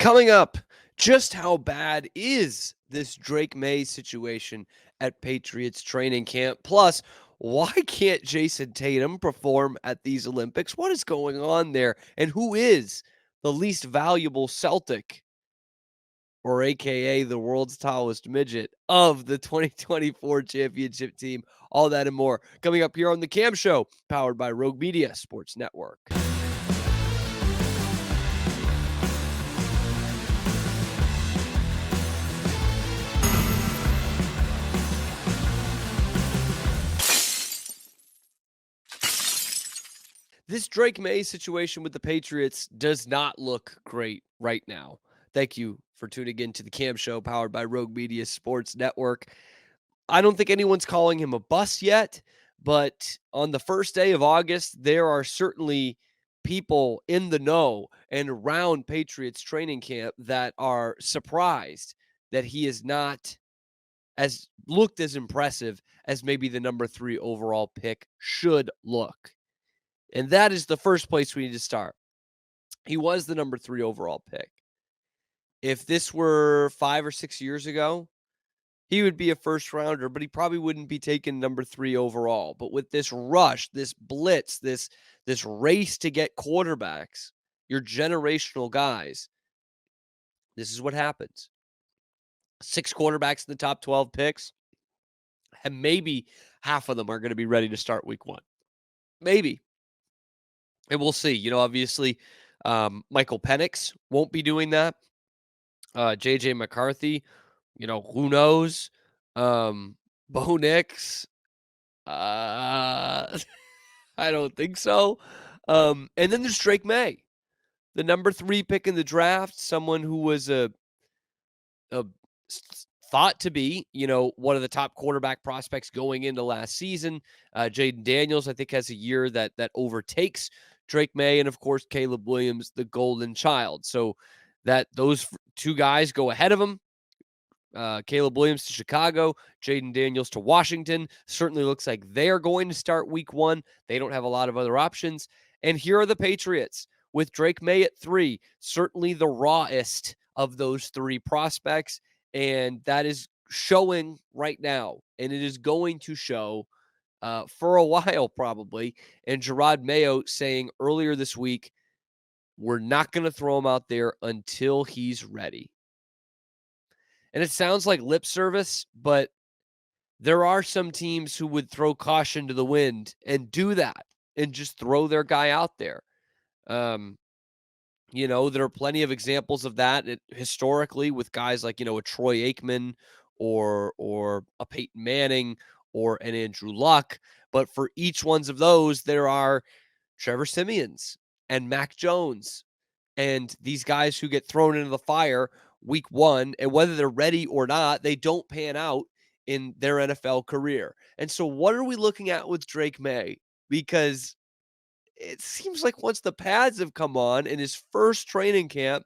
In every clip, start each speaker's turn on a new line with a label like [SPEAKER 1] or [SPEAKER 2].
[SPEAKER 1] Coming up, just how bad is this Drake Maye situation at Patriots training camp? Plus, why can't Jayson Tatum perform at these Olympics? What is going on there? And who is the least valuable Celtic, or AKA the world's tallest midget, of the 2024 championship team? All that and more coming up here on The Cam Show, powered by Rogue Media Sports Network. This Drake Maye situation with the Patriots does not look great right now. Thank you for tuning in to the Cam Show, powered by Rogue Media Sports Network. I don't think anyone's calling him a bust yet, but on the first day of August, there are certainly people in the know and around Patriots training camp that are surprised that he is not as looked as impressive as maybe the number 3 overall pick should look. And that is the first place we need to start. He was the number 3 overall pick. If this were 5 or 6 years ago, he would be a first rounder, but he probably wouldn't be taken number 3 overall. But with this rush, this blitz, this race to get quarterbacks, your generational guys, this is what happens. 6 quarterbacks in the top 12 picks, and maybe half of them are going to be ready to start week 1. Maybe. And we'll see. Obviously, Michael Penix won't be doing that. JJ McCarthy, who knows? Bo Nix, I don't think so. And then there's Drake Maye, the number 3 pick in the draft, someone who was thought to be, one of the top quarterback prospects going into last season. Jaden Daniels, I think, has a year that overtakes Drake Maye, and of course Caleb Williams, the golden child. So that those 2 guys go ahead of him. Caleb Williams to Chicago, Jaden Daniels to Washington. Certainly looks like they're going to start week 1. They don't have a lot of other options. And here are the Patriots with Drake Maye at 3, certainly the rawest of those 3 prospects. And that is showing right now. And it is going to show for a while probably. And Gerard Mayo saying earlier this week, we're not going to throw him out there until he's ready. And it sounds like lip service, but there are some teams who would throw caution to the wind and do that and just throw their guy out there. There are plenty of examples of that historically with guys like, a Troy Aikman or a Peyton Manning or an Andrew Luck. But for each ones of those, there are Trevor Siemians and Mac Jones and these guys who get thrown into the fire week 1, and whether they're ready or not, they don't pan out in their NFL career. And so what are we looking at with Drake Maye? Because it seems like once the pads have come on in his first training camp,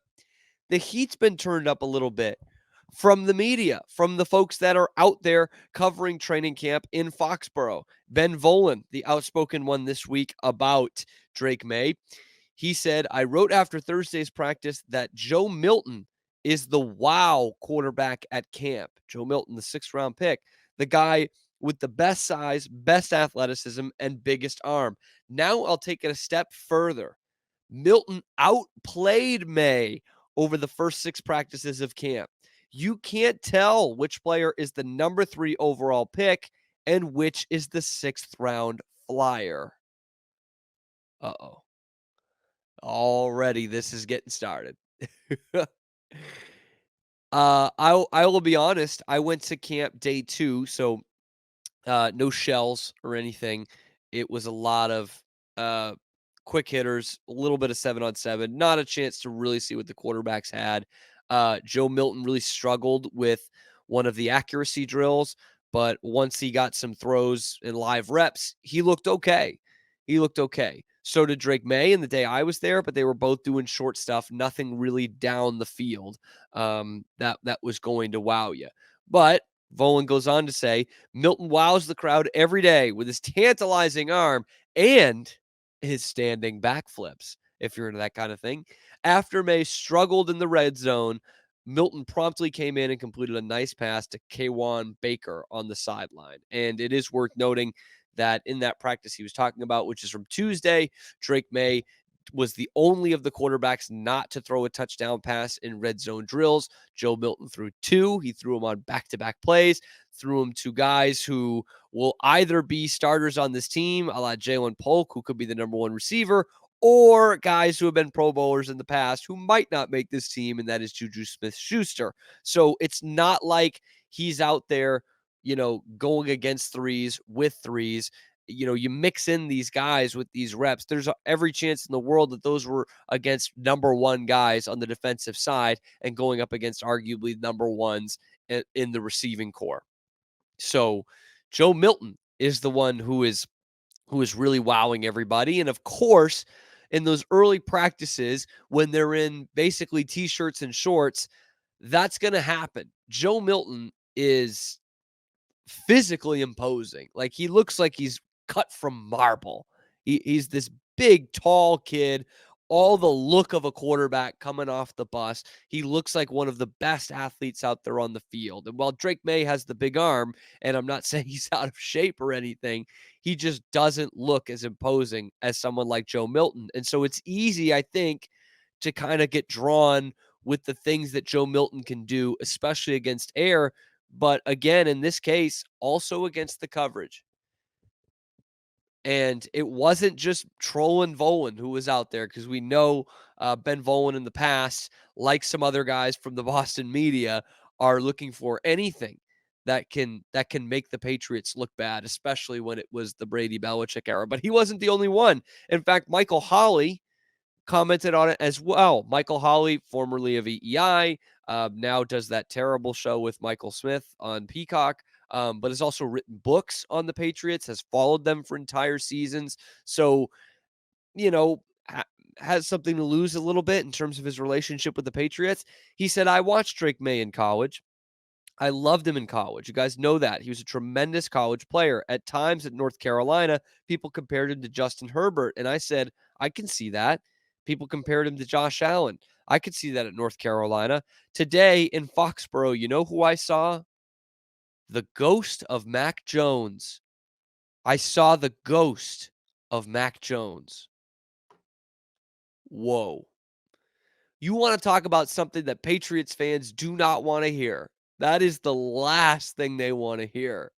[SPEAKER 1] the heat's been turned up a little bit from the media, from the folks that are out there covering training camp in Foxborough. Ben Volen, the outspoken one this week about Drake Maye, he said, I wrote after Thursday's practice that Joe Milton is the wow quarterback at camp. Joe Milton, the 6th round pick, the guy with the best size, best athleticism, and biggest arm. Now I'll take it a step further. Milton outplayed Maye over the first 6 practices of camp. You can't tell which player is the number 3 overall pick and which is the 6th round flyer. Uh-oh. Already this is getting started. I will be honest. I went to camp day 2, so no shells or anything. It was a lot of quick hitters, a little bit of 7-on-7, not a chance to really see what the quarterbacks had. Joe Milton really struggled with one of the accuracy drills, but once he got some throws and live reps, he looked okay. So did Drake Maye in the day I was there, but they were both doing short stuff, nothing really down the field that was going to wow you. But Volen goes on to say, Milton wows the crowd every day with his tantalizing arm and his standing backflips, if you're into that kind of thing. After Maye struggled in the red zone, Milton promptly came in and completed a nice pass to Kwan Baker on the sideline. And it is worth noting that in that practice he was talking about, which is from Tuesday, Drake Maye was the only of the quarterbacks not to throw a touchdown pass in red zone drills. Joe Milton threw two. He threw them on back-to-back plays, threw them to guys who will either be starters on this team, a la Jalen Polk, who could be the number one receiver, or guys who have been Pro Bowlers in the past who might not make this team, and that is Juju Smith-Schuster. So it's not like he's out there, going against threes with threes. You mix in these guys with these reps. There's every chance in the world that those were against number one guys on the defensive side and going up against arguably number ones in the receiving core. So Joe Milton is the one who is really wowing everybody. And of course, in those early practices, when they're in basically t-shirts and shorts, that's going to happen. Joe Milton is physically imposing. Like, he looks like he's cut from marble. He's this big, tall kid, all the look of a quarterback coming off the bus. He looks like one of the best athletes out there on the field. And while Drake Maye has the big arm, and I'm not saying he's out of shape or anything, he just doesn't look as imposing as someone like Joe Milton. And so it's easy, I think, to kind of get drawn with the things that Joe Milton can do, especially against air. But again, in this case, also against the coverage. And it wasn't just Trollen Volen who was out there, because we know Ben Volen in the past, like some other guys from the Boston media, are looking for anything that can make the Patriots look bad, especially when it was the Brady Belichick era. But he wasn't the only one. In fact, Michael Holley commented on it as well. Michael Holley, formerly of EEI, now does that terrible show with Michael Smith on Peacock, but has also written books on the Patriots, has followed them for entire seasons. So, has something to lose a little bit in terms of his relationship with the Patriots. He said, I watched Drake Maye in college. I loved him in college. You guys know that. He was a tremendous college player. At times at North Carolina, people compared him to Justin Herbert. And I said, I can see that. People compared him to Josh Allen. I could see that at North Carolina. Today in Foxborough, you know who I saw? The ghost of Mac Jones. I saw the ghost of Mac Jones. Whoa. You want to talk about something that Patriots fans do not want to hear. That is the last thing they want to hear.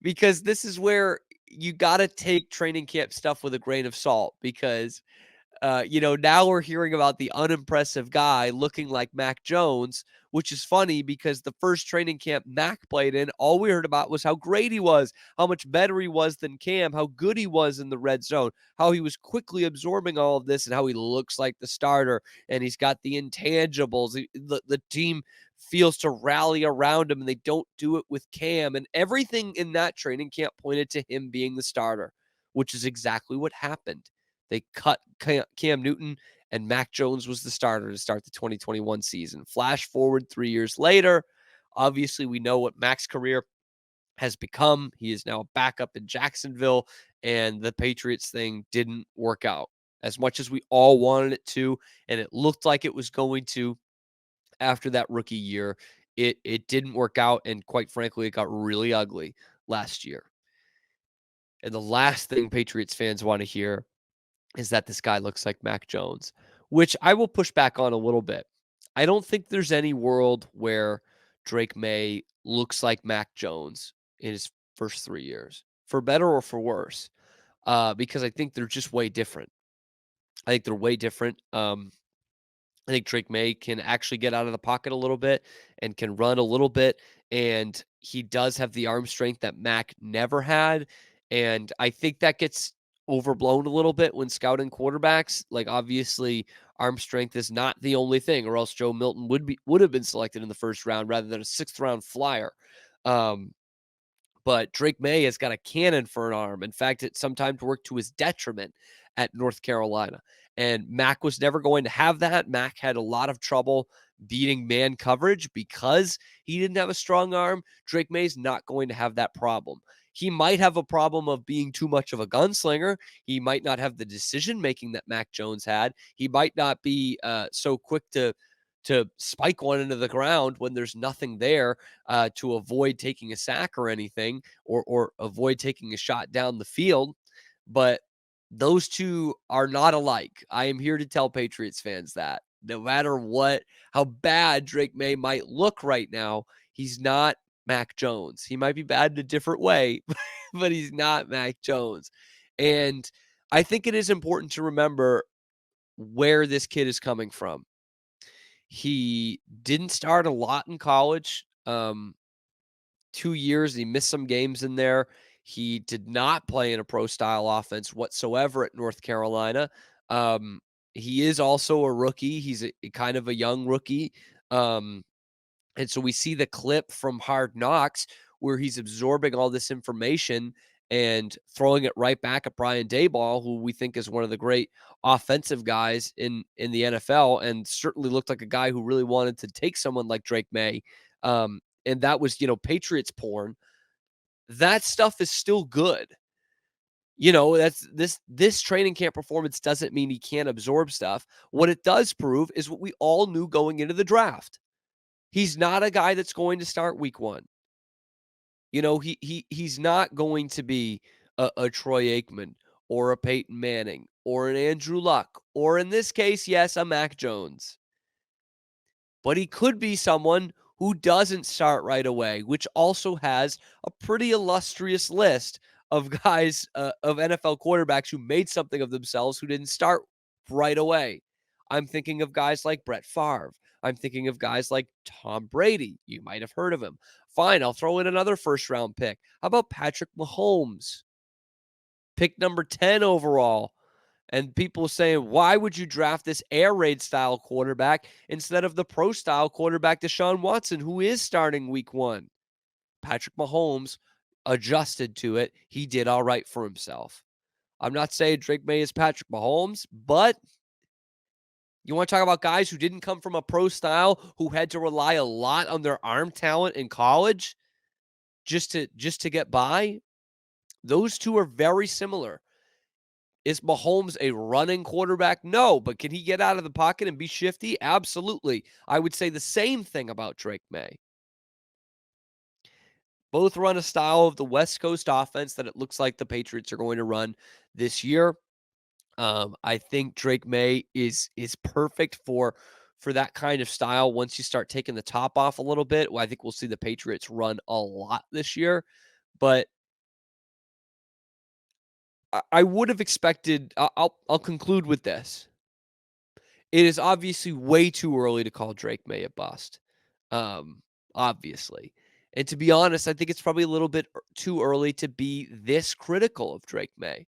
[SPEAKER 1] Because this is where you got to take training camp stuff with a grain of salt, because now we're hearing about the unimpressive guy looking like Mac Jones, which is funny because the first training camp Mac played in, all we heard about was how great he was, how much better he was than Cam, how good he was in the red zone, how he was quickly absorbing all of this, and how he looks like the starter, and he's got the intangibles. The team feels to rally around him, and they don't do it with Cam, and everything in that training camp pointed to him being the starter, which is exactly what happened. They cut Cam Newton, and Mac Jones was the starter to start the 2021 season. Flash forward 3 years later, obviously we know what Mac's career has become. He is now a backup in Jacksonville, and the Patriots thing didn't work out as much as we all wanted it to, and it looked like it was going to after that rookie year. It didn't work out, and quite frankly, it got really ugly last year. And the last thing Patriots fans want to hear is that this guy looks like Mac Jones, which I will push back on a little bit. I don't think there's any world where Drake Maye looks like Mac Jones in his first 3 years, for better or for worse, because I think they're just way different. I think they're way different. I think Drake Maye can actually get out of the pocket a little bit and can run a little bit. And he does have the arm strength that Mac never had. And I think that gets overblown a little bit when scouting quarterbacks. Like, obviously, arm strength is not the only thing, or else Joe Milton would have been selected in the first round rather than a sixth round flyer. But Drake Maye has got a cannon for an arm. In fact, it sometimes worked to his detriment at North Carolina. And Mac was never going to have that. Mac had a lot of trouble beating man coverage because he didn't have a strong arm. Drake Maye's not going to have that problem. He might have a problem of being too much of a gunslinger. He might not have the decision making that Mac Jones had. He might not be so quick to spike one into the ground when there's nothing there to avoid taking a sack or anything, or avoid taking a shot down the field. But those two are not alike. I am here to tell Patriots fans that no matter how bad Drake Maye might look right now, he's not Mac Jones. He might be bad in a different way, but he's not Mac Jones. And I think it is important to remember where this kid is coming from. He didn't start a lot in college. 2 years, he missed some games in there. He did not play in a pro style offense whatsoever at North Carolina. Um, he is also a rookie. He's a kind of a young rookie. Um, and so we see the clip from Hard Knocks where he's absorbing all this information and throwing it right back at Brian Daboll, who we think is one of the great offensive guys in the NFL, and certainly looked like a guy who really wanted to take someone like Drake Maye. And that was, Patriots porn. That stuff is still good. That's this training camp performance doesn't mean he can't absorb stuff. What it does prove is what we all knew going into the draft. He's not a guy that's going to start week 1. He's not going to be a Troy Aikman or a Peyton Manning or an Andrew Luck or, in this case, yes, a Mac Jones. But he could be someone who doesn't start right away, which also has a pretty illustrious list of guys, of NFL quarterbacks who made something of themselves who didn't start right away. I'm thinking of guys like Brett Favre. I'm thinking of guys like Tom Brady. You might have heard of him. Fine, I'll throw in another first-round pick. How about Patrick Mahomes? Pick number 10 overall. And people saying, why would you draft this air raid style quarterback instead of the pro style quarterback Deshaun Watson, who is starting week 1? Patrick Mahomes adjusted to it. He did all right for himself. I'm not saying Drake Maye is Patrick Mahomes, but you want to talk about guys who didn't come from a pro style, who had to rely a lot on their arm talent in college just to get by? Those two are very similar. Is Mahomes a running quarterback? No, but can he get out of the pocket and be shifty? Absolutely. I would say the same thing about Drake Maye. Both run a style of the West Coast offense that it looks like the Patriots are going to run this year. I think Drake Maye is perfect for that kind of style. Once you start taking the top off a little bit, I think we'll see the Patriots run a lot this year. But I would have expected. I'll conclude with this. It is obviously way too early to call Drake Maye a bust. Obviously. And to be honest, I think it's probably a little bit too early to be this critical of Drake Maye.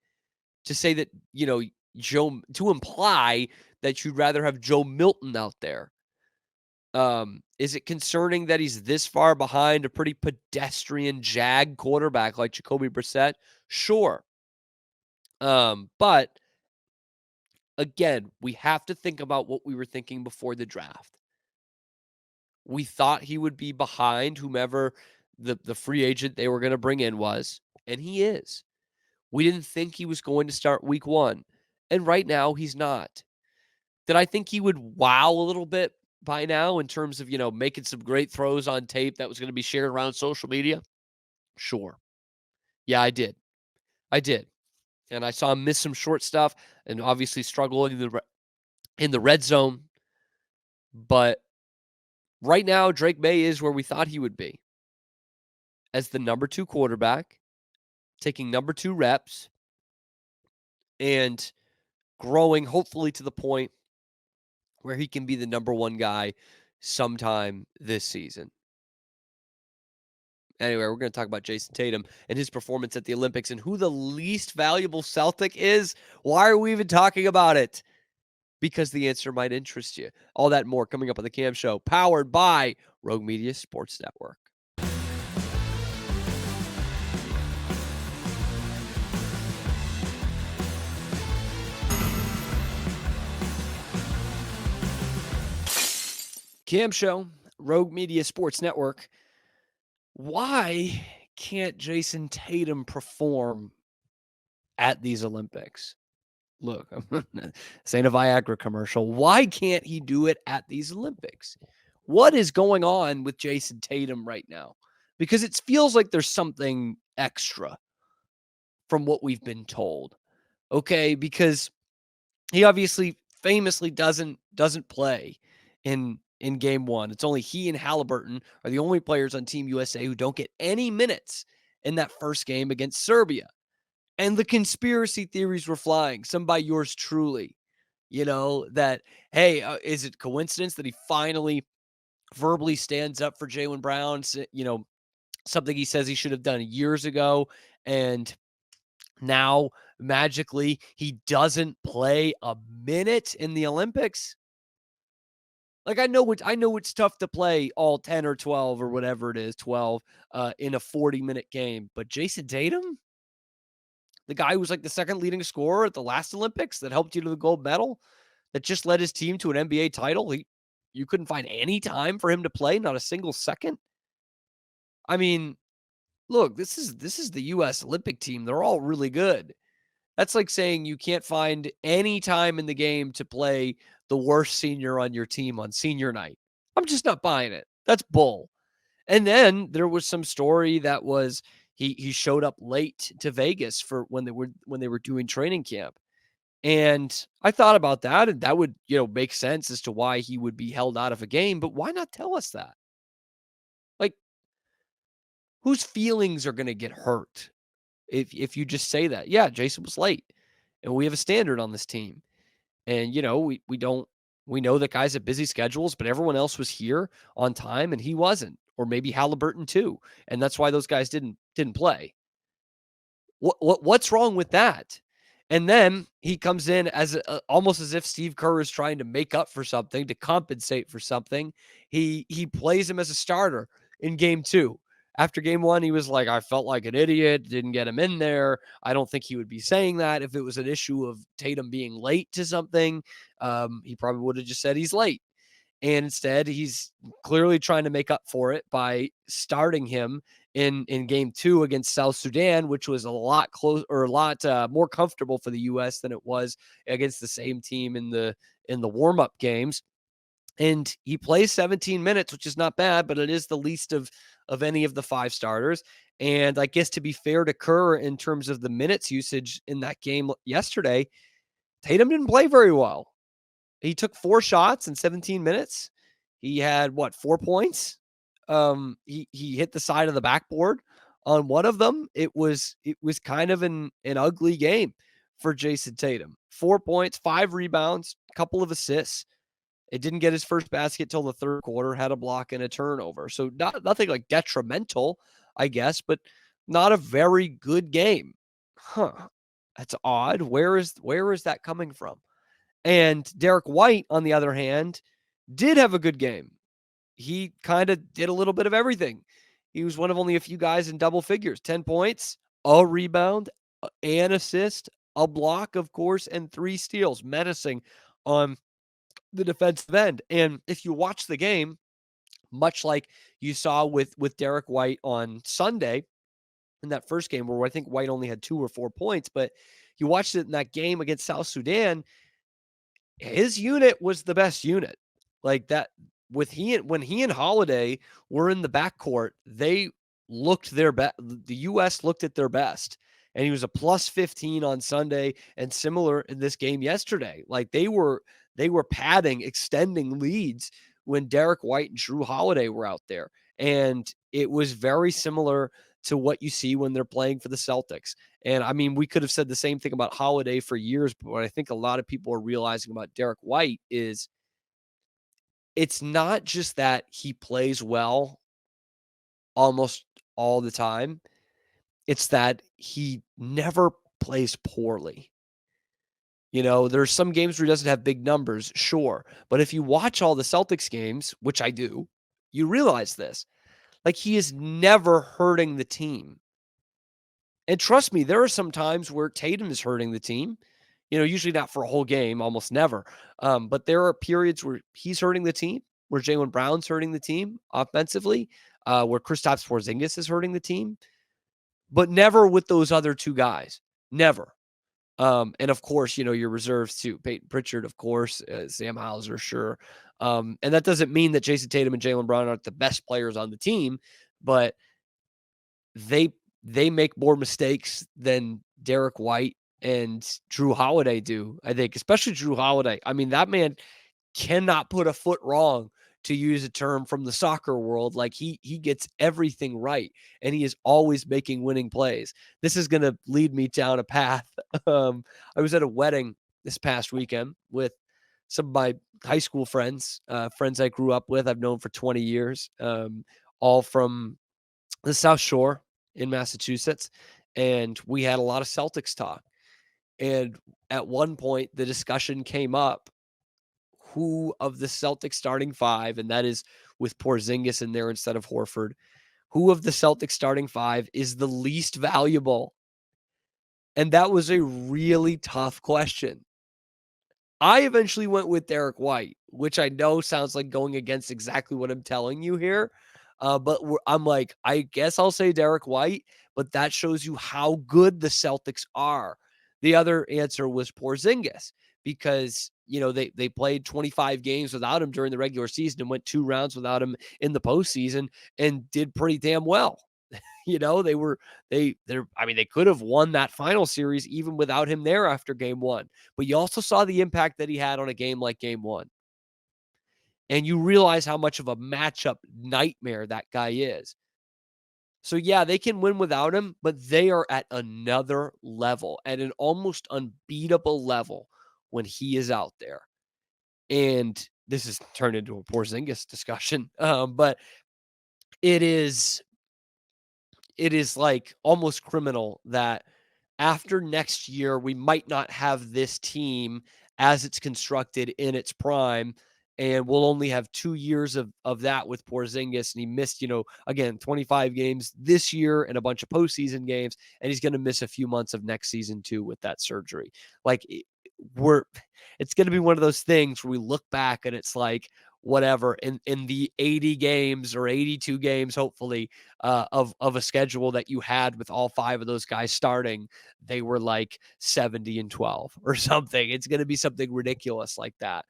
[SPEAKER 1] To say that, to imply that you'd rather have Joe Milton out there. Is it concerning that he's this far behind a pretty pedestrian jag quarterback like Jacoby Brissett? Sure. But again, we have to think about what we were thinking before the draft. We thought he would be behind whomever the free agent they were going to bring in was, and he is. We didn't think he was going to start week 1, and right now he's not. Did I think he would wow a little bit by now in terms of, making some great throws on tape that was going to be shared around social media? Sure. Yeah, I did. And I saw him miss some short stuff and obviously struggle in the red zone. But right now, Drake Maye is where we thought he would be, as the number 2 quarterback, taking number 2 reps and growing hopefully to the point where he can be the number 1 guy sometime this season. Anyway, we're going to talk about Jayson Tatum and his performance at the Olympics and who the least valuable Celtic is. Why are we even talking about it? Because the answer might interest you. All that and more coming up on the Cam Show, powered by Rogue Media Sports Network. Cam Show, Rogue Media Sports Network. Why can't Jayson Tatum perform at these Olympics? Look, this ain't a Viagra commercial. Why can't he do it at these Olympics? What is going on with Jayson Tatum right now? Because it feels like there's something extra from what we've been told. Okay, because he obviously famously doesn't play in game 1. It's only he and Halliburton are the only players on Team USA who don't get any minutes in that first game against Serbia. And the conspiracy theories were flying, some by yours truly, that, hey, is it coincidence that he finally verbally stands up for Jaylen Brown, something he says he should have done years ago, and now magically he doesn't play a minute in the Olympics? Like, I know it's tough to play all 10 or 12 or whatever it is, 12 in a 40-minute game, but Jayson Tatum, the guy who was like the second leading scorer at the last Olympics that helped you to the gold medal, that just led his team to an NBA title, you couldn't find any time for him to play, not a single second. I mean, look, this is the US Olympic team. They're all really good. That's like saying you can't find any time in the game to play the worst senior on your team on senior night. I'm just not buying it. That's bull. And then there was some story that was he showed up late to Vegas for when they were doing training camp. And I thought about that, and that would, make sense as to why he would be held out of a game, but why not tell us that? Like, whose feelings are going to get hurt if you just say that? Yeah, Jason was late, and we have a standard on this team. And we know that guys have busy schedules, but everyone else was here on time and he wasn't, or maybe Halliburton too. And that's why those guys didn't play. What's wrong with that? And then he comes in as almost as if Steve Kerr is trying to make up for something, to compensate for something. He plays him as a starter in game 2. After game 1, he was like, I felt like an idiot, didn't get him in there. I don't think he would be saying that if it was an issue of Tatum being late to something. He probably would have just said he's late. And instead, he's clearly trying to make up for it by starting him in game 2 against South Sudan, which was a lot close or a lot more comfortable for the U.S. than it was against the same team in the warm-up games. And he plays 17 minutes, which is not bad, but it is the least of any of the 5 starters. And I guess to be fair to Kerr in terms of the minutes usage in that game yesterday, Tatum didn't play very well. He took 4 shots in 17 minutes. He had 4 points. He hit the side of the backboard on one of them. It was kind of an ugly game for Jayson Tatum. 4 points, 5 rebounds, a couple of assists. It didn't get his first basket till the third quarter, had a block and a turnover. So nothing like detrimental, I guess, but not a very good game. Huh. That's odd. Where is that coming from? And Derek White, on the other hand, did have a good game. He kind of did a little bit of everything. He was one of only a few guys in double figures, 10 points, a rebound, an assist, a block, of course, and 3 steals, menacing on the defensive end. And if you watch the game, much like you saw with Derek White on Sunday in that first game, where I think White only had 2 or 4 points, but you watched it in that game against South Sudan, his unit was the best unit. Like that, when he and Holiday were in the backcourt, they looked their best. The US looked at their best. And he was a plus 15 on Sunday and similar in this game yesterday. Like they were padding, extending leads when Derek White and Drew Holiday were out there. And it was very similar to what you see when they're playing for the Celtics. And I mean, we could have said the same thing about Holiday for years, but what I think a lot of people are realizing about Derek White is it's not just that he plays well almost all the time. It's that he never plays poorly. There's some games where he doesn't have big numbers, sure. But if you watch all the Celtics games, which I do, you realize this. Like, he is never hurting the team. And trust me, there are some times where Tatum is hurting the team. Usually not for a whole game, almost never. But there are periods where he's hurting the team, where Jaylen Brown's hurting the team offensively, where Kristaps Porzingis is hurting the team. but never with those other two guys. Never. And of course, your reserves too. Peyton Pritchard, of course, Sam Hauser, sure. And that doesn't mean that Jayson Tatum and Jaylen Brown aren't the best players on the team, but they they make more mistakes than Derek White and Drew Holiday do, I think, especially Drew Holiday. I mean, that man cannot put a foot wrong, to use a term from the soccer world. Like he gets everything right, and he is always making winning plays. This is going to lead me down a path. I was at a wedding this past weekend with some of my high school friends, friends I grew up with, I've known for 20 years, all from the South Shore in Massachusetts. And we had a lot of Celtics talk. And at one point, the discussion came up, who of the Celtics starting five, and that is with Porzingis in there instead of Horford, who of the Celtics starting five is the least valuable? And that was a really tough question. I eventually went with Derek White, which I know sounds like going against exactly what I'm telling you here. But I'm like, I guess I'll say Derek White, but that shows you how good the Celtics are. The other answer was Porzingis, because they played 25 games without him during the regular season and went 2 rounds without him in the postseason and did pretty damn well. They could have won that final series even without him there after game one. But you also saw the impact that he had on a game like game one. And you realize how much of a matchup nightmare that guy is. So yeah, they can win without him, but they are at another level, at an almost unbeatable level when he is out there. And this has turned into a Porzingis discussion. But it is like almost criminal that after next year, we might not have this team as it's constructed in its prime. And we'll only have 2 years of that with Porzingis. And he missed, again, 25 games this year and a bunch of postseason games. And he's going to miss a few months of next season too with that surgery. Like it's going to be one of those things where we look back and it's like, whatever, in the 80 games or 82 games, hopefully, of a schedule that you had with all five of those guys starting, they were like 70-12 or something. It's going to be something ridiculous like that.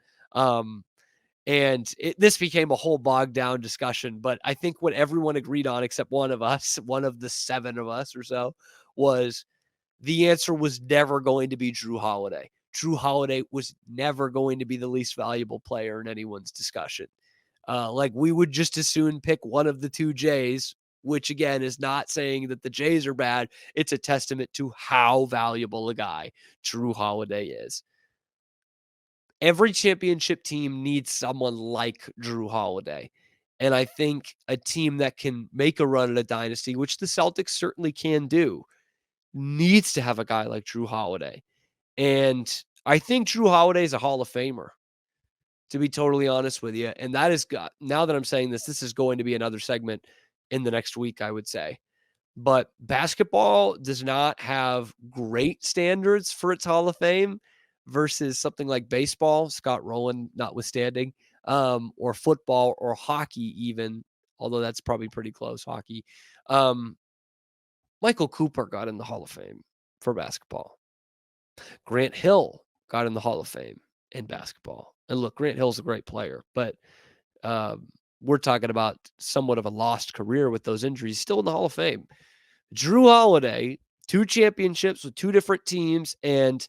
[SPEAKER 1] And this became a whole bogged down discussion, but I think what everyone agreed on, except one of us, one of the seven of us or so, was the answer was never going to be Drew Holiday. Drew Holiday was never going to be the least valuable player in anyone's discussion. Like, we would just as soon pick one of the two Jays, which again is not saying that the Jays are bad. It's a testament to how valuable a guy Drew Holiday is. Every championship team needs someone like Drew Holiday. And I think a team that can make a run at a dynasty, which the Celtics certainly can do, needs to have a guy like Drew Holiday. And I think Drew Holiday is a Hall of Famer, to be totally honest with you. And that is, now that I'm saying this is going to be another segment in the next week, I would say. But basketball does not have great standards for its Hall of Fame versus something like baseball, Scott Rowland notwithstanding, or football or hockey even, although that's probably pretty close, hockey. Michael Cooper got in the Hall of Fame for basketball. Grant Hill got in the Hall of Fame in basketball. And look, Grant Hill's a great player, but we're talking about somewhat of a lost career with those injuries, still in the Hall of Fame. Drew Holiday, 2 championships with 2 different teams and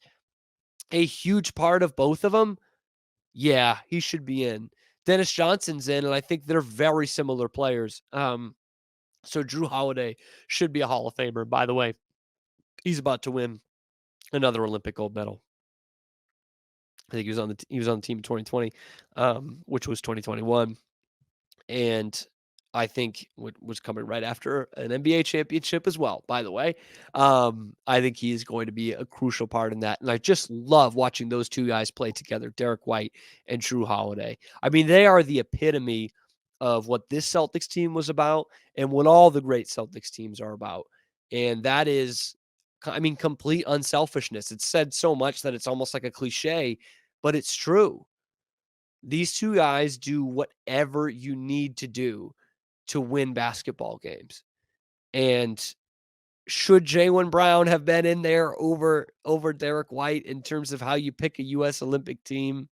[SPEAKER 1] a huge part of both of them. Yeah, he should be in. Dennis Johnson's in, and I think they're very similar players. So Drew Holiday should be a Hall of Famer. By the way, he's about to win another Olympic gold medal. I think he was on the team in 2020, which was 2021. And I think what was coming right after an NBA championship as well, by the way. I think he is going to be a crucial part in that. And I just love watching those two guys play together, Derek White and Drew Holiday. I mean, they are the epitome of what this Celtics team was about and what all the great Celtics teams are about. And that is, I mean, complete unselfishness. It's said so much that it's almost like a cliche, but it's true. These two guys do whatever you need to do to win basketball games. And Should Jaylen Brown have been in there over Derek White in terms of how you pick a US Olympic team?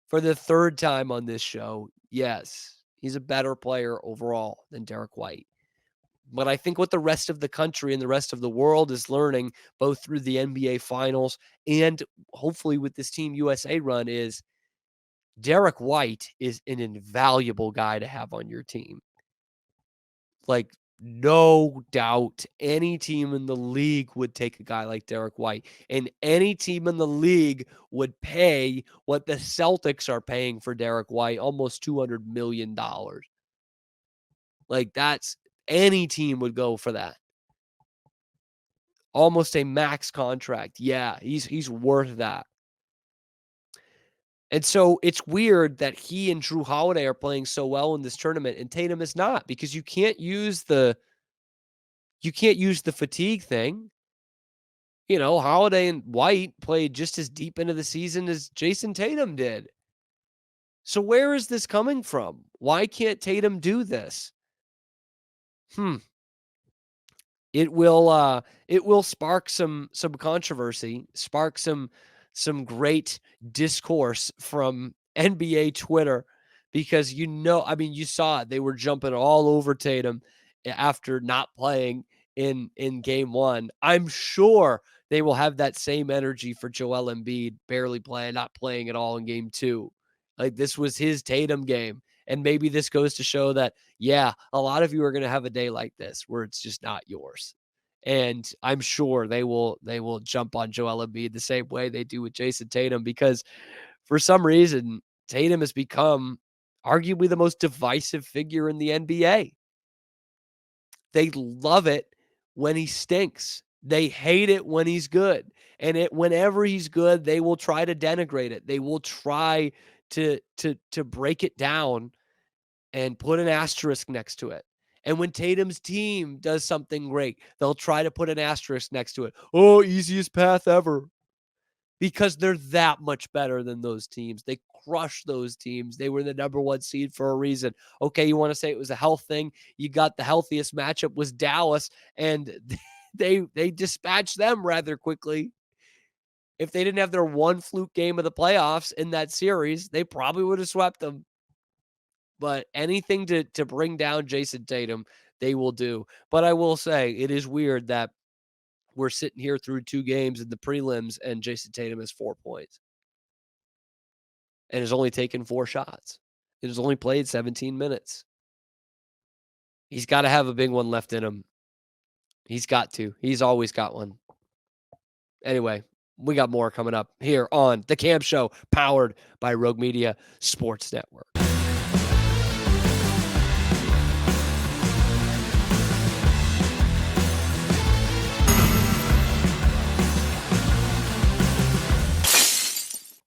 [SPEAKER 1] For the third time on this show, yes, he's a better player overall than Derek White. But I think what the rest of the country and the rest of the world is learning, both through the NBA Finals and hopefully with this Team USA run, is Derek White is an invaluable guy to have on your team. Like, no doubt, any team in the league would take a guy like Derek White, and any team in the league would pay what the Celtics are paying for Derek White, almost $200 million. Like, that's any team would go for that. Almost a max contract. Yeah, he's worth that. And so it's weird that he and Drew Holiday are playing so well in this tournament and Tatum is not, because you can't use the fatigue thing. Holiday and White played just as deep into the season as Jayson Tatum did. So where is this coming from? Why can't Tatum do this? Hmm. It will spark some controversy, spark some great discourse from NBA Twitter, because I mean, you saw it. They were jumping all over Tatum after not playing in game 1. I'm sure they will have that same energy for Joel Embiid barely playing, not playing at all in game 2. Like, this was his Tatum game. And maybe this goes to show that, yeah, a lot of you are going to have a day like this where it's just not yours. And I'm sure they will jump on Joel Embiid the same way they do with Jayson Tatum, because for some reason Tatum has become arguably the most divisive figure in the NBA. They love it when he stinks. They hate it when he's good. And whenever he's good, they will try to denigrate it. They will try to break it down and put an asterisk next to it. And when Tatum's team does something great, they'll try to put an asterisk next to it. Oh, easiest path ever. Because they're that much better than those teams. They crushed those teams. They were the number 1 seed for a reason. Okay, you want to say it was a health thing? You got the healthiest matchup was Dallas, and they dispatched them rather quickly. If they didn't have their one fluke game of the playoffs in that series, they probably would have swept them. But anything to bring down Jayson Tatum, they will do. But I will say, it is weird that we're sitting here through 2 games in the prelims and Jayson Tatum has 4 points and has only taken 4 shots. It has only played 17 minutes. He's got to have a big one left in him. He's got to. He's always got one. Anyway, we got more coming up here on The Cam Show, powered by Rogue Media Sports Network.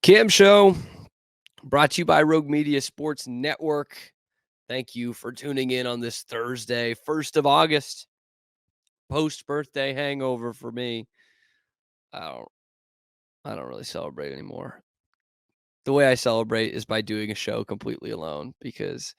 [SPEAKER 1] Cam Show, brought to you by Rogue Media Sports Network. Thank you for tuning in on this Thursday, 1st of August. Post-birthday hangover for me. I don't really celebrate anymore. The way I celebrate is by doing a show completely alone, because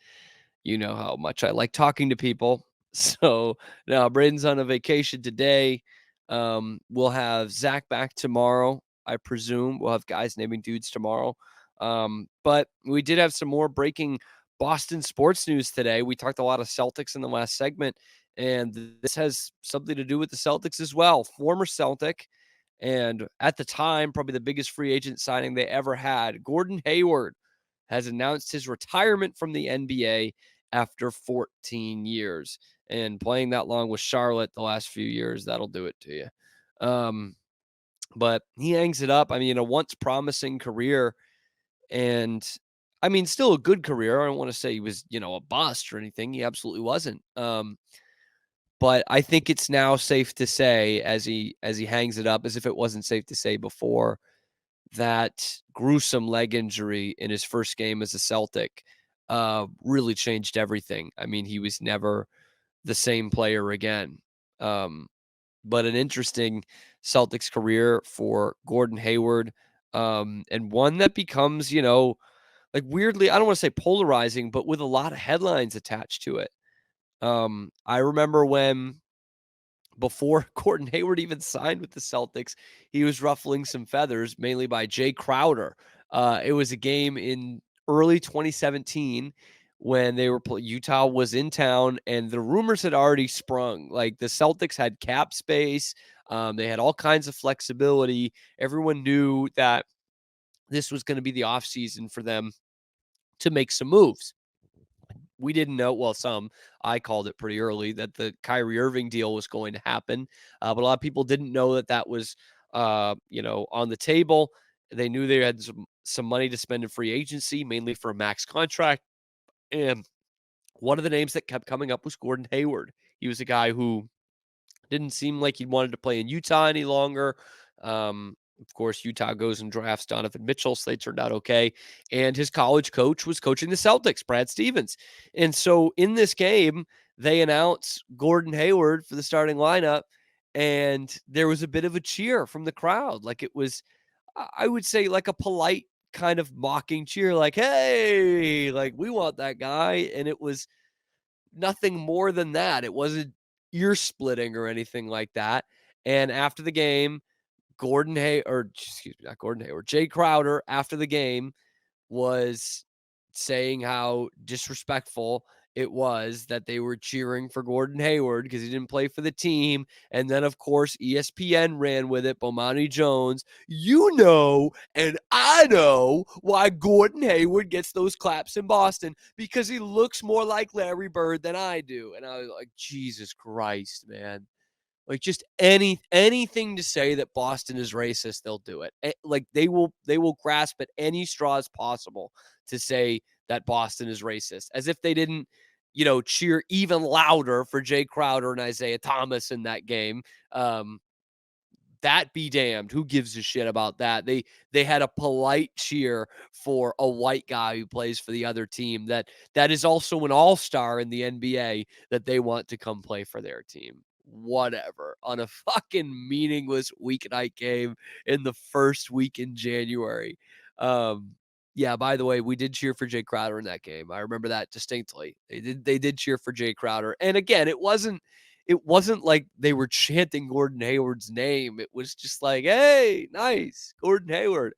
[SPEAKER 1] you know how much I like talking to people. So now Braden's on a vacation today. We'll have Zach back tomorrow. I presume we'll have guys naming dudes tomorrow. But we did have some more breaking Boston sports news today. We talked a lot of Celtics in the last segment, and this has something to do with the Celtics as well. Former Celtic, and at the time, probably the biggest free agent signing they ever had, Gordon Hayward, has announced his retirement from the NBA after 14 years. And playing that long with Charlotte the last few years, that'll do it to you. But he hangs it up. I mean, a once promising career, and I mean, still a good career. I don't want to say he was, a bust or anything. He absolutely wasn't. But I think it's now safe to say, as he hangs it up, as if it wasn't safe to say before, that gruesome leg injury in his first game as a Celtic really changed everything. I mean, he was never the same player again. But an interesting Celtics career for Gordon Hayward, and one that becomes, like, weirdly, I don't want to say polarizing, but with a lot of headlines attached to it. I remember when before Gordon Hayward even signed with the Celtics, he was ruffling some feathers, mainly by Jay Crowder. It was a game in early 2017 when Utah was in town, and the rumors had already sprung. Like the Celtics had cap space, they had all kinds of flexibility. Everyone knew that this was going to be the offseason for them to make some moves. We didn't know, well, I called it pretty early that the Kyrie Irving deal was going to happen. But a lot of people didn't know that that was, on the table. They knew they had some money to spend in free agency, mainly for a max contract. And one of the names that kept coming up was Gordon Hayward. He was a guy who didn't seem like he wanted to play in Utah any longer. Of course, Utah goes and drafts Donovan Mitchell, so they turned out okay. And his college coach was coaching the Celtics, Brad Stevens. And so in this game, they announced Gordon Hayward for the starting lineup, and there was a bit of a cheer from the crowd. Like it was, I would say, like a polite kind of mocking cheer, like, hey, like we want that guy. And it was nothing more than that. It wasn't ear splitting or anything like that. And after the game, not Gordon Hayward, Jay Crowder after the game was saying how disrespectful it was that they were cheering for Gordon Hayward because he didn't play for the team. And then, of course, ESPN ran with it. Bomani Jones, and I know why Gordon Hayward gets those claps in Boston because he looks more like Larry Bird than I do. And I was like, Jesus Christ, man. Like just anything to say that Boston is racist, they'll do it. Like they will grasp at any straws possible to say that Boston is racist, as if they didn't, cheer even louder for Jay Crowder and Isaiah Thomas in that game. Um, that be damned. Who gives a shit about that? They had a polite cheer for a white guy who plays for the other team that is also an all-star in the NBA that they want to come play for their team. Whatever. On a fucking meaningless weeknight game in the first week in January. Um yeah, by the way, we did cheer for Jay Crowder in that game. I remember that distinctly. They did cheer for Jay Crowder. And again, it wasn't like they were chanting Gordon Hayward's name. It was just like, hey, nice, Gordon Hayward.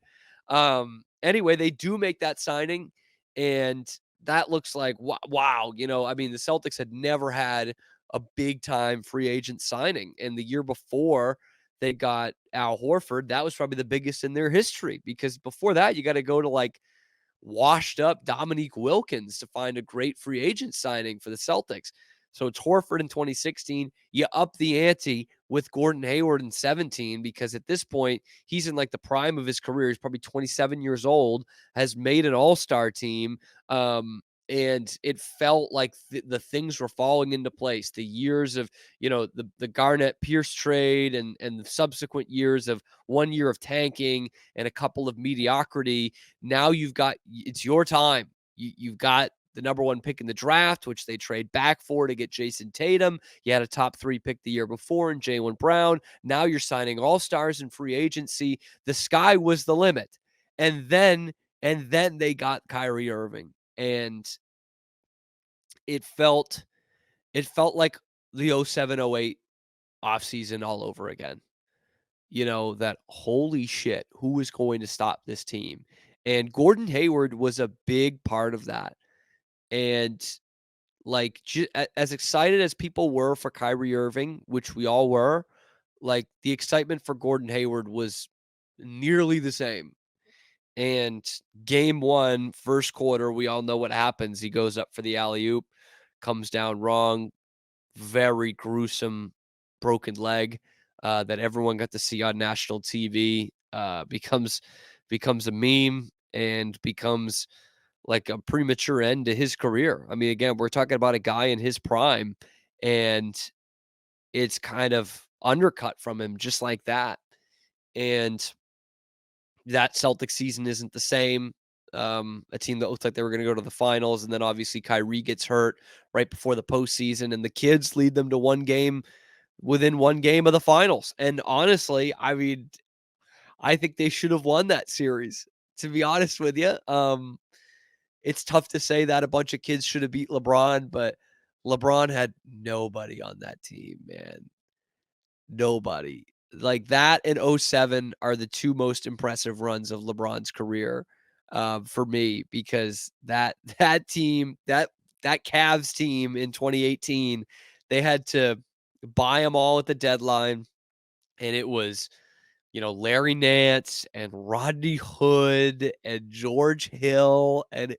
[SPEAKER 1] Anyway, they do make that signing, and that looks like wow. I mean, the Celtics had never had a big time free agent signing. And the year before they got Al Horford, that was probably the biggest in their history because before that, you got to go to like washed up Dominique Wilkins to find a great free agent signing for the Celtics. So it's Horford in 2016. You up the ante with Gordon Hayward in 17 because at this point, he's in like the prime of his career. He's probably 27 years old, has made an all-star team. And it felt like the things were falling into place. The years of, the Garnett Pierce trade and the subsequent years of 1 year of tanking and a couple of mediocrity. Now it's your time. You've got the number one pick in the draft, which they trade back for to get Jayson Tatum. You had a top 3 pick the year before in Jaylen Brown. Now you're signing all-stars in free agency. The sky was the limit. And then they got Kyrie Irving. And it felt like the 07-08 offseason all over again. That holy shit, who is going to stop this team? And Gordon Hayward was a big part of that. And like as excited as people were for Kyrie Irving, which we all were, like the excitement for Gordon Hayward was nearly the same. And game 1, first quarter, we all know what happens. He goes up for the alley-oop, comes down wrong, very gruesome broken leg that everyone got to see on national TV. Becomes a meme and becomes like a premature end to his career. I mean, again, we're talking about a guy in his prime, and it's kind of undercut from him just like that. And that Celtic season isn't the same. A team that looked like they were going to go to the finals, and then obviously Kyrie gets hurt right before the postseason, and the kids lead them to within one game of the finals. And honestly, I mean, I think they should have won that series. To be honest with you, it's tough to say that a bunch of kids should have beat LeBron, but LeBron had nobody on that team, man. Nobody. Like, that and '07 are the 2 most impressive runs of LeBron's career, for me, because that team, that Cavs team in 2018, they had to buy them all at the deadline, and it was, Larry Nance and Rodney Hood and George Hill and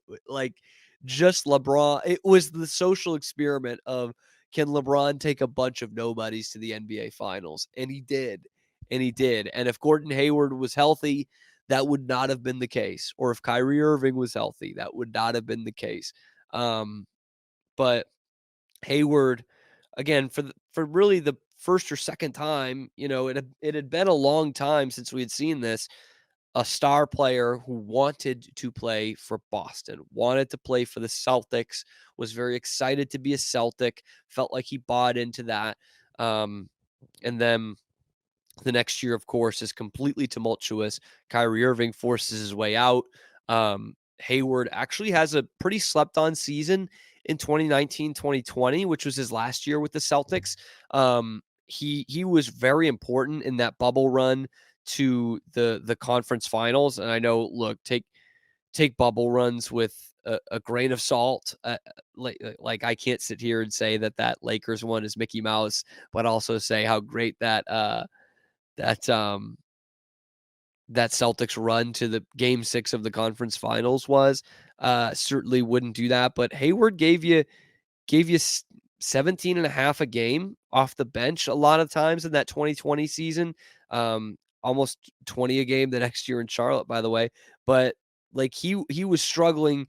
[SPEAKER 1] just LeBron. It was the social experiment of, can LeBron take a bunch of nobodies to the NBA finals? And he did. And he did. And if Gordon Hayward was healthy, that would not have been the case. Or if Kyrie Irving was healthy, that would not have been the case. But Hayward, again, for really the first or second time, it had been a long time since we had seen this. A star player who wanted to play for Boston, wanted to play for the Celtics, was very excited to be a Celtic, felt like he bought into that. And then the next year, of course, is completely tumultuous. Kyrie Irving forces his way out. Hayward actually has a pretty slept on season in 2019, 2020, which was his last year with the Celtics. He was very important in that bubble run to the conference finals. And I know, look, take bubble runs with a grain of salt. Like I can't sit here and say that Lakers one is Mickey Mouse, but also say how great that that Celtics run to the game 6 of the conference finals was. Certainly wouldn't do that, but Hayward gave you 17 and a half a game off the bench a lot of times in that 2020 season. Almost 20 a game the next year in Charlotte, by the way. But like he was struggling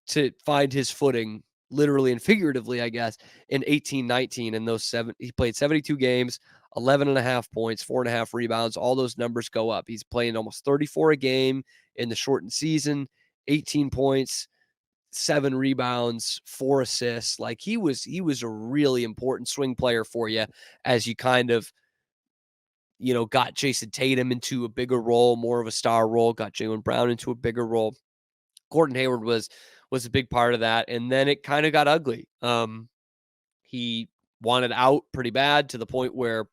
[SPEAKER 1] to find his footing, literally and figuratively, I guess, in 18-19. And those he played 72 games, 11 and a half points, 4.5 rebounds. All those numbers go up. He's playing almost 34 a game in the shortened season, 18 points, 7 rebounds, 4 assists. Like he was a really important swing player for you as you kind of, got Jayson Tatum into a bigger role, more of a star role, got Jaylen Brown into a bigger role. Gordon Hayward was a big part of that, and then it kind of got ugly. He wanted out pretty bad to the point where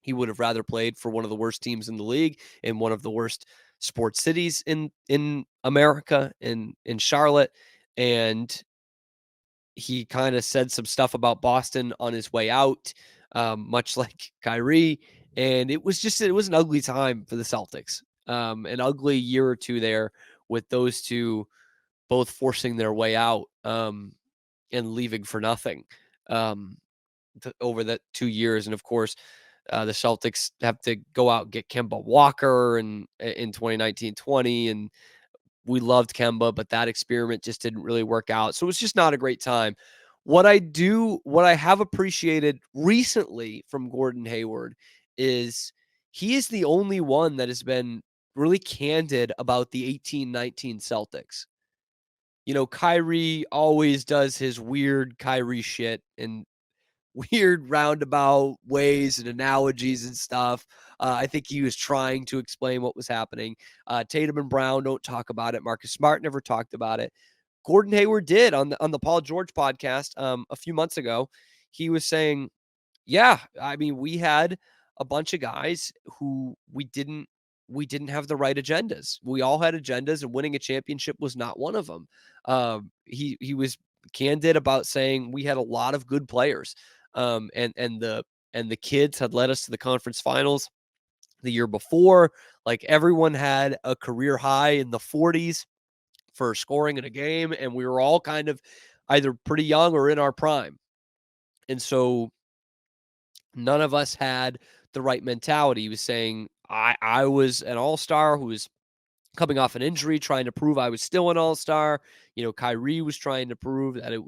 [SPEAKER 1] he would have rather played for one of the worst teams in the league in one of the worst sports cities in America, in Charlotte. And he kind of said some stuff about Boston on his way out, much like Kyrie. And it was an ugly time for the Celtics. An ugly year or two there with those two both forcing their way out, and leaving for nothing, um, over that 2 years. And of course, the Celtics have to go out and get Kemba Walker and in 2019-20, and we loved Kemba, but that experiment just didn't really work out. So it was just not a great time. What I have appreciated recently from Gordon Hayward is he is the only one that has been really candid about the 18-19 Celtics. Kyrie always does his weird Kyrie shit and weird roundabout ways and analogies and stuff. I think he was trying to explain what was happening. Tatum and Brown don't talk about it. Marcus Smart never talked about it. Gordon Hayward did on the Paul George podcast a few months ago. He was saying, yeah, I mean, we had a bunch of guys who we didn't have the right agendas. We all had agendas, and winning a championship was not one of them. He was candid about saying we had a lot of good players, and the kids had led us to the conference finals the year before. Like, everyone had a career high in the 40s for scoring in a game, and we were all kind of either pretty young or in our prime. And so none of us had the right mentality. He was saying, I was an all-star who was coming off an injury, trying to prove I was still an all-star. Kyrie was trying to prove that it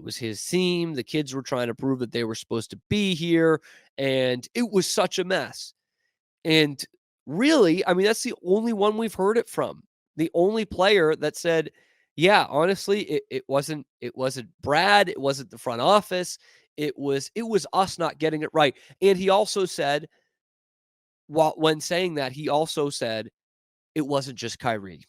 [SPEAKER 1] was his team. The kids were trying to prove that they were supposed to be here. And it was such a mess. And really, I mean, that's the only one we've heard it from. The only player that said, yeah, honestly, it wasn't Brad, it wasn't the front office, it was us not getting it right. And he also said, when saying that, he also said it wasn't just Kyrie.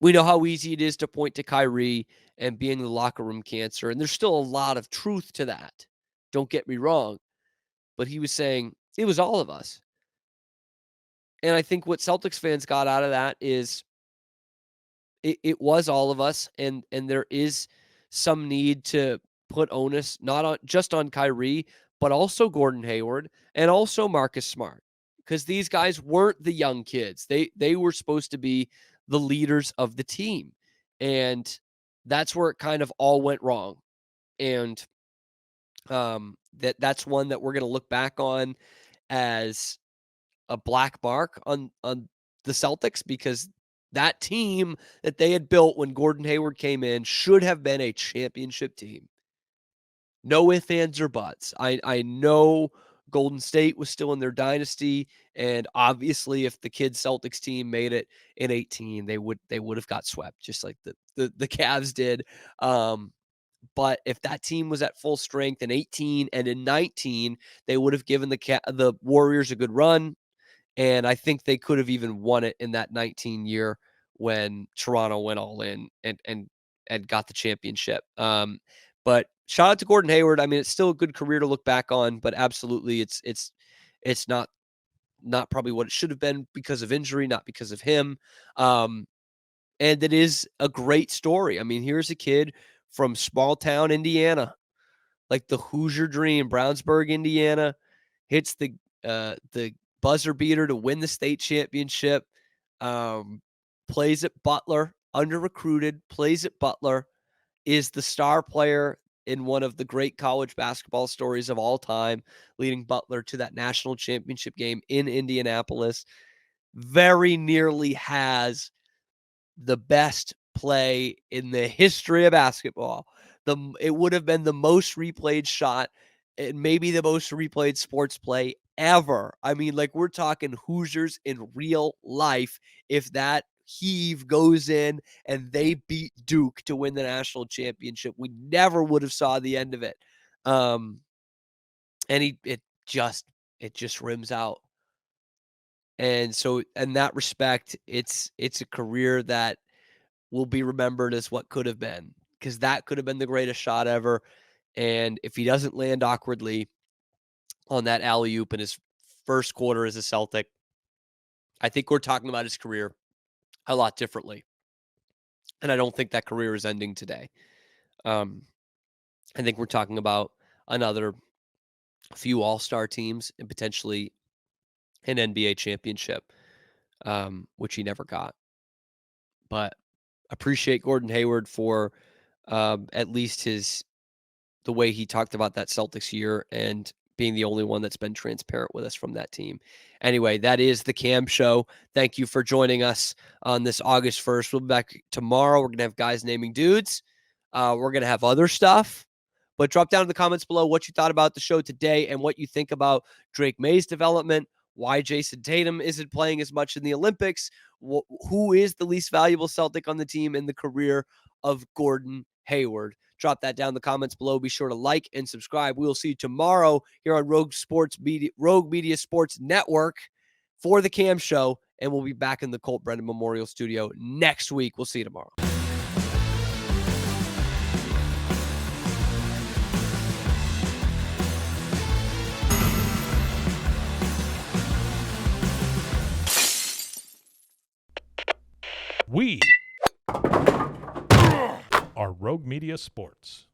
[SPEAKER 1] We know how easy it is to point to Kyrie and being the locker room cancer, and there's still a lot of truth to that. Don't get me wrong. but he was saying it was all of us. And I think what Celtics fans got out of that is it was all of us, and there is some need to put onus not on just on Kyrie, but also Gordon Hayward and also Marcus Smart, because these guys weren't the young kids. They were supposed to be the leaders of the team, and that's where it kind of all went wrong. And that's one that we're going to look back on as a black mark on the Celtics, because that team that they had built when Gordon Hayward came in should have been a championship team. No ifs, ands, or buts. I know Golden State was still in their dynasty, and obviously, if the kids Celtics team made it in 18, they would have got swept, just like the Cavs did. But if that team was at full strength in 18 and in 19, they would have given the Warriors a good run. And I think they could have even won it in that 19 year when Toronto went all in and got the championship. But shout out to Gordon Hayward. I mean, it's still a good career to look back on, but absolutely it's not probably what it should have been because of injury, not because of him. And it is a great story. I mean, here's a kid from small town Indiana, like the Hoosier dream, Brownsburg, Indiana, hits the buzzer beater to win the state championship. Plays at Butler, under recruited, plays at Butler, is the star player in one of the great college basketball stories of all time, leading Butler to that national championship game in Indianapolis. Very nearly has the best play in the history of basketball. It would have been the most replayed shot and maybe the most replayed sports play ever. I mean, like, we're talking Hoosiers in real life. If that heave goes in and they beat Duke to win the national championship, we never would have saw the end of it. And it just rims out. And so in that respect, it's a career that will be remembered as what could have been, because that could have been the greatest shot ever. And if he doesn't land awkwardly on that alley oop in his first quarter as a Celtic, I think we're talking about his career a lot differently. And I don't think that career is ending today. I think we're talking about another few all-star teams and potentially an NBA championship, which he never got. But appreciate Gordon Hayward for at least the way he talked about that Celtics year and being the only one that's been transparent with us from that team. Anyway, that is the Cam Show. Thank you for joining us on this August 1st. We'll be back tomorrow. We're going to have guys naming dudes. We're going to have other stuff. But drop down in the comments below what you thought about the show today and what you think about Drake Maye's development, why Jayson Tatum isn't playing as much in the Olympics, who is the least valuable Celtic on the team in the career of Gordon Hayward. Drop that down in the comments below. Be sure to like and subscribe. We will see you tomorrow here on Rogue Media Sports Network for the Cam Show, and we'll be back in the Colt Brennan Memorial Studio next week. We'll see you tomorrow.
[SPEAKER 2] We are Rogue Media Sports.